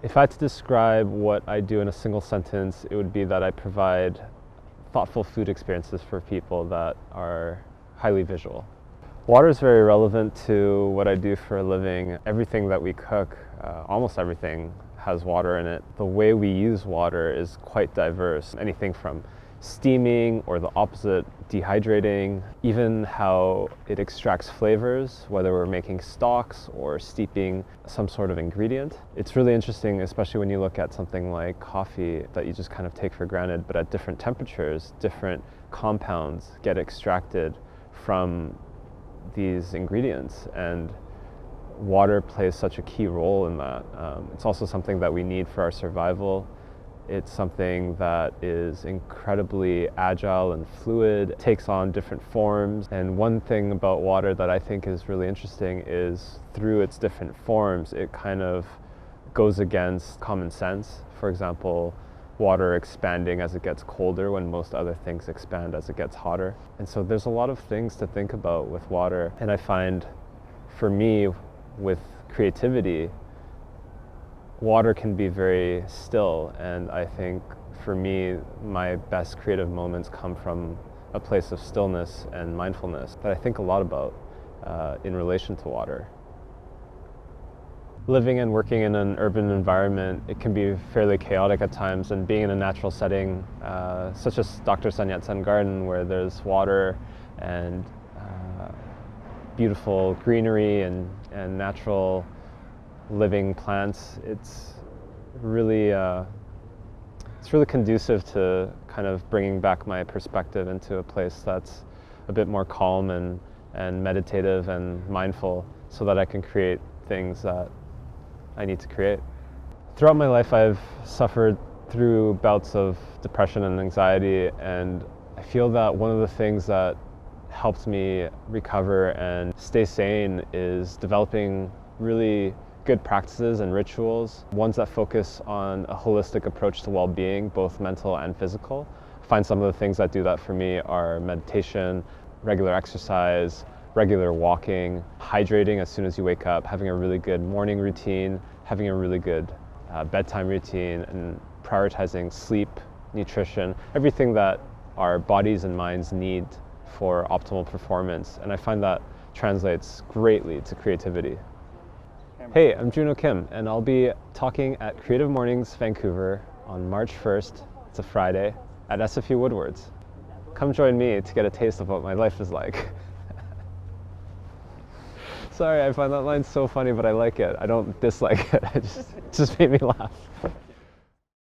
If I had to describe what I do in a single sentence, it would be that I provide thoughtful food experiences for people that are highly visual. Water is very relevant to what I do for a living. Everything that we cook, almost everything, has water in it. The way we use water is quite diverse. Anything from steaming or the opposite, dehydrating, even how it extracts flavors, whether we're making stocks or steeping some sort of ingredient. It's really interesting, especially when you look at something like coffee that you just kind of take for granted, but at different temperatures, different compounds get extracted from these ingredients, and water plays such a key role in that. It's also something that we need for our survival. It's something that is incredibly agile and fluid, takes on different forms. And one thing about water that I think is really interesting is through its different forms, it kind of goes against common sense. For example, water expanding as it gets colder when most other things expand as it gets hotter. And so there's a lot of things to think about with water. And I find for me, with creativity, water can be very still, and I think for me, my best creative moments come from a place of stillness and mindfulness that I think a lot about in relation to water. Living and working in an urban environment, it can be fairly chaotic at times, and being in a natural setting, such as Dr. Sun Yat-sen Garden, where there's water and beautiful greenery and natural living plants, it's really conducive to kind of bringing back my perspective into a place that's a bit more calm and meditative and mindful, so that I can create things that I need to create. Throughout my life, I've suffered through bouts of depression and anxiety, and I feel that one of the things that helped me recover and stay sane is developing really good practices and rituals, ones that focus on a holistic approach to well-being, both mental and physical. I find some of the things that do that for me are meditation, regular exercise, regular walking, hydrating as soon as you wake up, having a really good morning routine, having a really good bedtime routine, and prioritizing sleep, nutrition, everything that our bodies and minds need for optimal performance. And I find that translates greatly to creativity. Hey, I'm Juno Kim, and I'll be talking at Creative Mornings Vancouver on March 1st, it's a Friday, at SFU Woodwards. Come join me to get a taste of what my life is like. Sorry, I find that line so funny, but I like it. I don't dislike it. It just made me laugh.